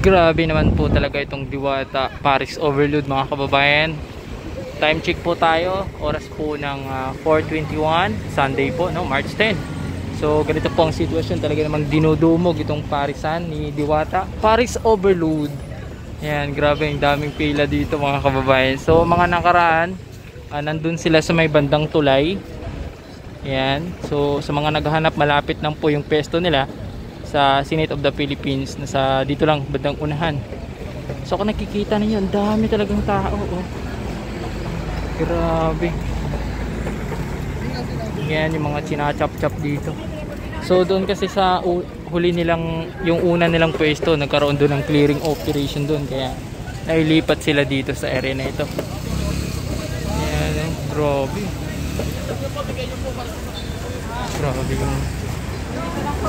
Grabe naman po talaga itong Diwata Paris Overload mga kababayan. Time check po tayo. Oras po ng 4:21 Sunday po, no, March 10. So ganito po ang sitwasyon, talaga namang dinudumog itong Parisan ni Diwata Paris Overload. Yan, grabe yung daming pila dito mga kababayan. So mga nakaraan, nandun sila sa may bandang tulay. Yan. So sa mga naghahanap, malapit lang po yung pesto nila sa Senate of the Philippines, nasa dito lang bandang unahan. So kung nakikita ninyo, ang dami talagang tao, oh. Grabe. Yan yung mga chinachap-chap dito. So doon kasi sa huli nilang, yung una nilang pwesto, nagkaroon doon ng clearing operation doon, kaya nailipat sila dito sa area na ito. Yan, grabe. Grabe yung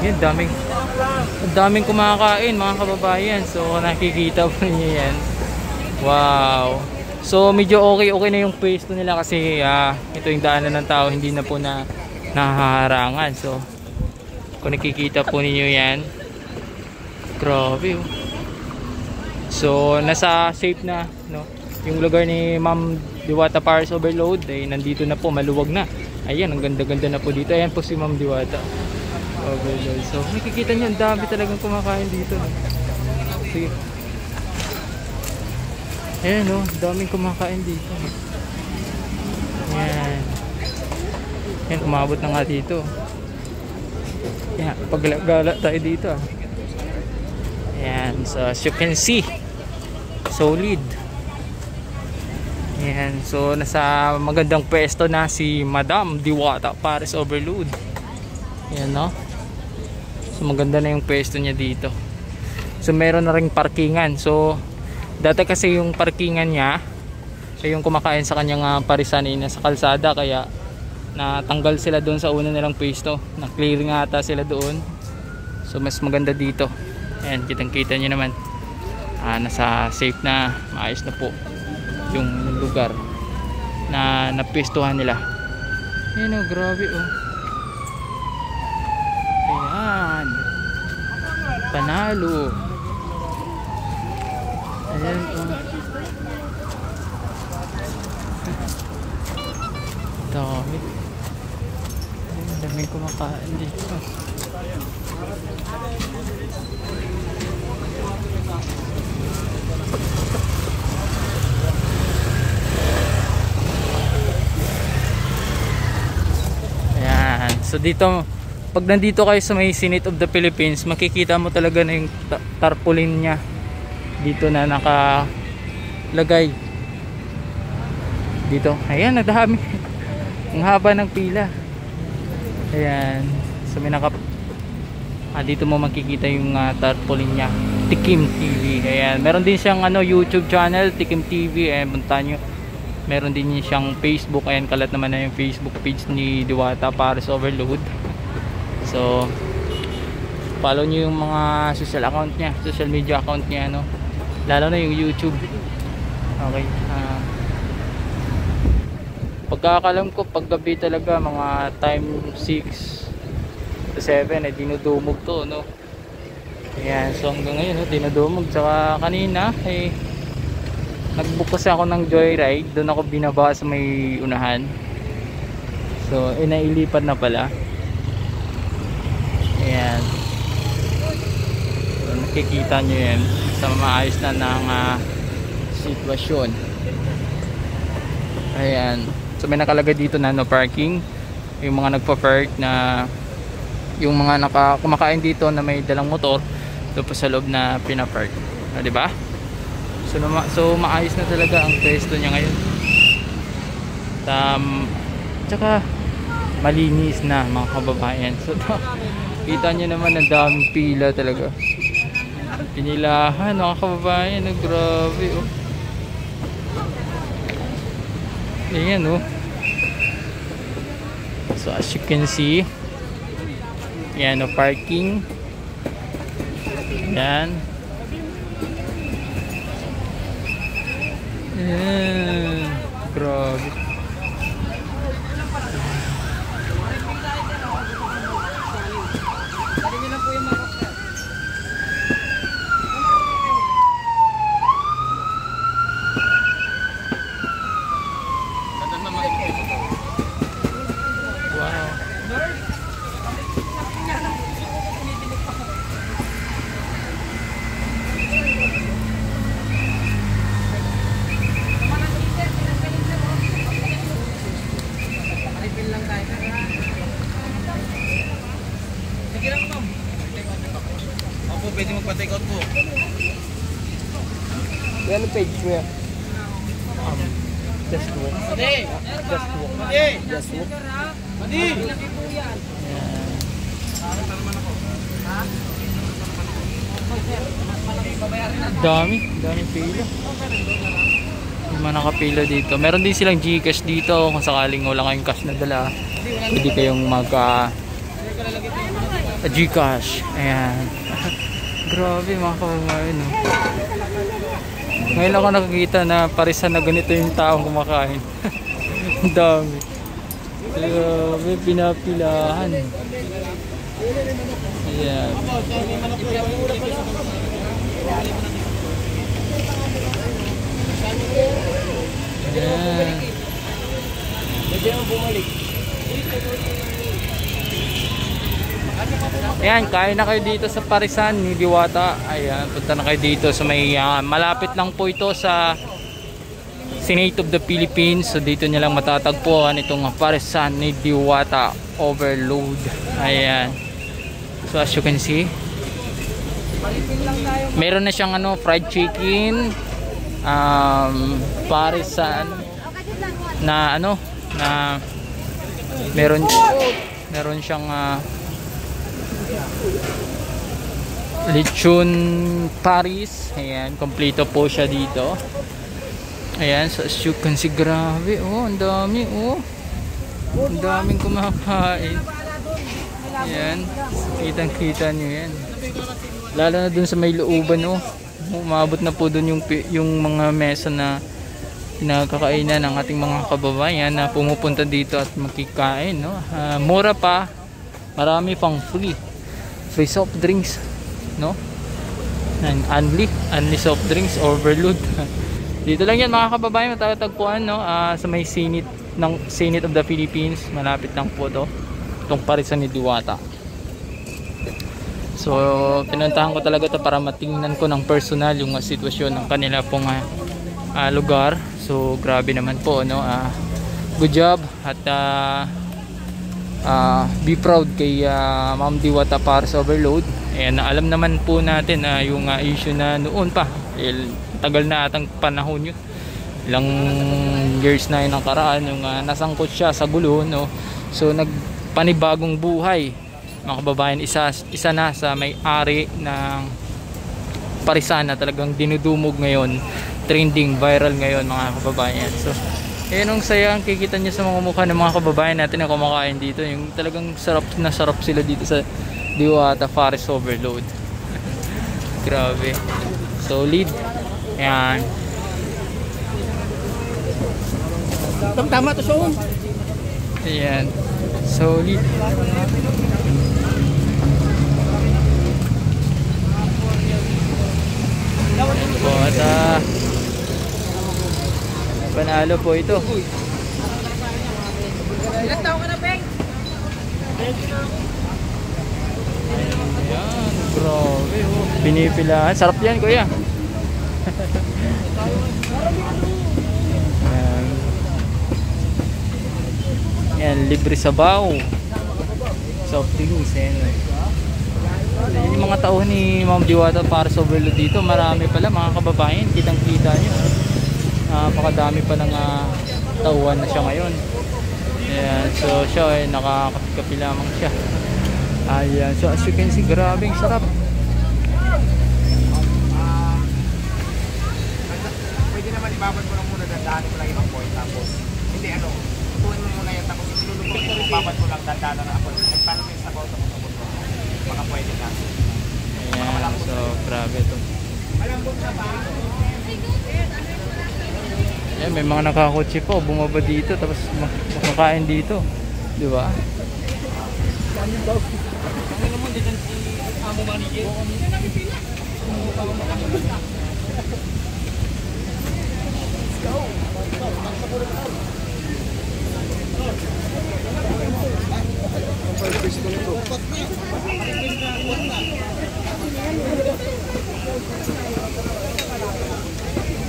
yan, daming kumakain mga kababayan. So nakikita po niyo yan. Wow. So medyo okay na yung pwesto nila kasi ito yung daanan ng tao, hindi na po na nahaharangan. So kung nakikita po niyo yan, grabe, oh. So nasa safe na, no, yung lugar ni Ma'am Diwata Paris Overload ay nandito na po, maluwag na. Ayan, ang ganda-ganda na po dito. Ayan po si Ma'am Diwata Overload. So nakikita niyo, ang dami talagang kumakain dito, no? Sige. Ayan, no, daming kumakain dito. Ayan. Ayan, umabot na nga dito. Ayan, paggala tayo dito. Ayan, so as you can see, solid. Ayan, so nasa magandang pwesto na si Madam Diwata Paris Overload. Ayan, no? So maganda na yung pwesto niya dito. So meron na ring parkingan. So dati kasi yung parkingan niya, siya yung kumakain sa kanyang parisan ay nasa kalsada, kaya natanggal sila doon sa una nilang pwesto. Na-clearing ata sila doon. So mas maganda dito. Ayan, kitang-kita nyo naman. Nasa safe na, maayos na po yung lugar na napwestuhan nila. Ayan, oh, grabe, oh. Ayan. Panalo. Ayan, oh. Dami. Ayan, daming kumakain dito. Ayan. So dito, pag nandito kayo sa may Senate of the Philippines, makikita mo talaga na yung tarpaulin niya dito na nakalagay dito. Ayan, nadami. Ang haba ng pila. Ayan, so may dito mo makikita yung tarpaulin niya, Tikim TV. Ayan, meron din siyang YouTube channel, Tikim TV. Ayan, punta nyo. Meron din siyang Facebook. Ayan, kalat naman na yung Facebook page ni Diwata Paris Overload. So follow nyo yung mga social account niya, social media account niya, no? Lalo na yung YouTube. Okay. Pagkakalam ko, paggabi talaga, mga time 6 to 7, dinudumog to, no? Ayan, so hanggang ngayon, dinudumog. Saka kanina, nagbook kasi ako ng joyride. Doon ako binaba sa may unahan. So, nailipat na pala. Ayan. So, nakikita nyo yan sa maayos na ng sitwasyon. Ayan. So may nakalagay dito na no parking. Yung mga nagpa-park na, yung mga kumakain dito na may dalang motor, doon pa sa loob na pinapark. Diba? So maayos na talaga ang pwesto niya ngayon. Tsaka malinis na mga kababayan. So kita nyo naman, ang daming pila talaga. Pinilahan mga kababayan. Grabe, oh. Ayan, oh. So as you can see, yan, oh, parking. Yan. Ayan. Grabe. Yan ang page mo yan. Just walk. Just walk. Just walk. Dami pila. May mga nakapila dito. Meron din silang GCash dito kung sakaling wala kayong cash na dala. Pwede kayong mag GCash. Ayan. Grabe mga kababayan. No? Ngayon ako nakikita na parisan na ganito yung taong kumakain. Ang dami. Grabe, pinapilahan. Ayan. Ayan. Ayan, kain na kayo dito sa Parisan ni Diwata. Ayan, punta na kayo dito sa may malapit lang po ito sa Senate of the Philippines. So dito nyo lang matatagpuan itong Parisan ni Diwata Overload. Ayan. So as you can see, meron na siyang fried chicken, Parisan na na meron siyang lechon Paris. Ayan, kompleto po siya dito. Ayan, so as you can see, grabe, ang dami, ang daming kumakain. Ayan, kitang kita nyo yan, lalo na dun sa may looban. Umabot na po dun yung mga mesa na pinagkakainan ng ating mga kababayan na pumupunta dito at makikain, mura pa, marami pang free soft drinks, and only soft drinks, overload. Dito lang yan mga kababayan, matatagpuan sa may Senate of the Philippines. Malapit lang po itong Parisan ni Diwata. So pinuntahan ko talaga ito para matingnan ko ng personal yung sitwasyon ng kanila pong lugar. So grabe naman po, good job at be proud kay Ma'am Diwata Paris Overload. And alam naman po natin yung issue na noon pa, tagal na atang panahon yun, ilang years na yun ang karaan, yung nasangkot siya sa gulo, so nagpanibagong buhay mga kababayan. Isa na sa may-ari ng Parisan na talagang dinudumog ngayon, trending, viral ngayon mga kababayan. So ayun, ang saya ang kikita nyo sa mga mukha ng mga kababayan natin na kumakain dito, yung talagang sarap na sarap sila dito sa Diwata Paris Overload. Grabe, solid. Ayan, Tama to, Sean. ayan, solid. At panalo po ito. Ilan taon ka na, Peng? Ayan, grabe, pinipilahan. Sarap yan, kuya. Ayan. Ayan, libre sabaw, soft drinks. Yung mga tao ni Ma'am Diwata Paris Overload dito, marami pala mga kababayan, kitang kita nyo. Napakadami pa ng tauhan na siya ngayon. Ayan, so siya ay nakakapi lamang siya. Ayan, so as you can see, grabing sarap. Pwede naman ibabad mo lang muna, dandaan mo lang ibang point, tapos hindi tutuin mo muna yan, tapos ilulubog mo, babad mo lang, dandaan na ako. Paano mo yung sabaw sa mga mo? Baka pwede na. Ayan, so grabe ito. Malambot na ba? Ayan, may mga nakakotse po, bumaba dito, tapos makakain dito, di ba?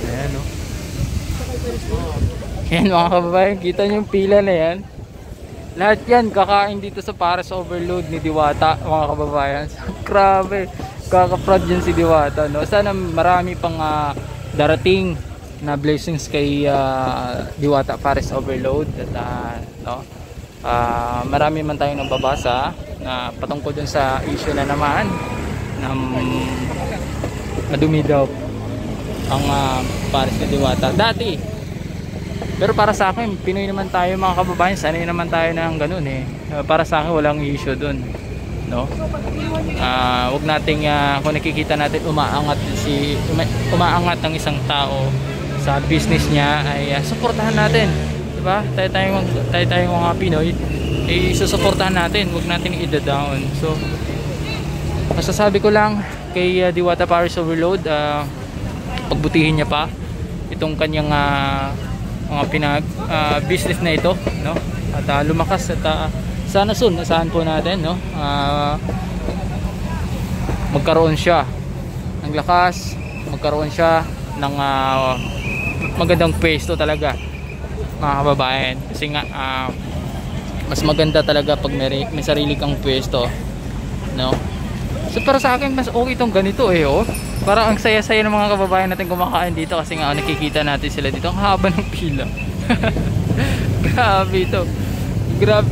Ayan, yan mga kababayan, kita nyo yung pila na yan. Lahat yan kakain dito sa Paris Overload ni Diwata mga kababayan. Grabe, Kaka-proud yan si Diwata, no? Sana marami pang darating na blessings kay Diwata Paris Overload at no? Marami man tayong nababasa na patungkol dun sa issue na naman na madumi daw ang Paris ni Diwata dati. Pero para sa akin, Pinoy naman tayo mga kababayan, sanay naman tayo ng ganun eh. Para sa akin walang issue dun, no? Wag nating kung nakikita natin umaangat ng isang tao sa business niya ay suportahan natin, di ba? Tayo mga Pinoy ay susuportahan natin, wag nating i-down. So masasabi ko lang kay Diwata Paris Overload, pagbutihin niya pa itong kanyang mga business na ito, no? At lumakas at sana soon asahan po natin, no? Magkaroon siya ng lakas, magkaroon siya ng magandang pwesto talaga mga kababayan, kasi nga mas maganda talaga pag may sarili kang pwesto, no? So para sa akin mas okay itong ganito eh, oh. Parang ang saya-saya ng mga kababayan natin kumakain dito kasi nga nakikita natin sila dito, ang haba ng pila. Grabe ito, grabe.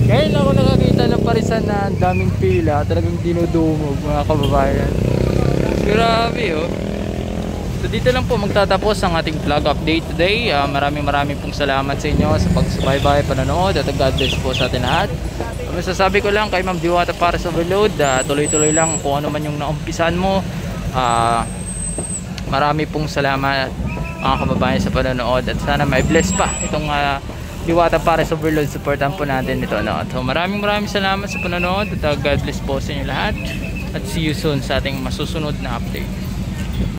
Ngayon ako nakakita ng parisan na ang daming pila, talagang dinudumog mga kababayan. Grabe oh. So dito lang po magtatapos ang ating vlog update today. Maraming pong salamat sa inyo sa pagsubaybay, panonood, at God bless po sa atin lahat. Masasabi ko lang kay Ma'am Diwata Paris Overload, tuloy-tuloy lang kung ano man yung naumpisan mo. Marami pong salamat mga kababayan sa panonood, at sana may bless pa itong Diwata Paris Overload. Supportan po natin ito, no? So maraming salamat sa panonood, at God bless po sa inyo lahat, at see you soon sa ating masusunod na update.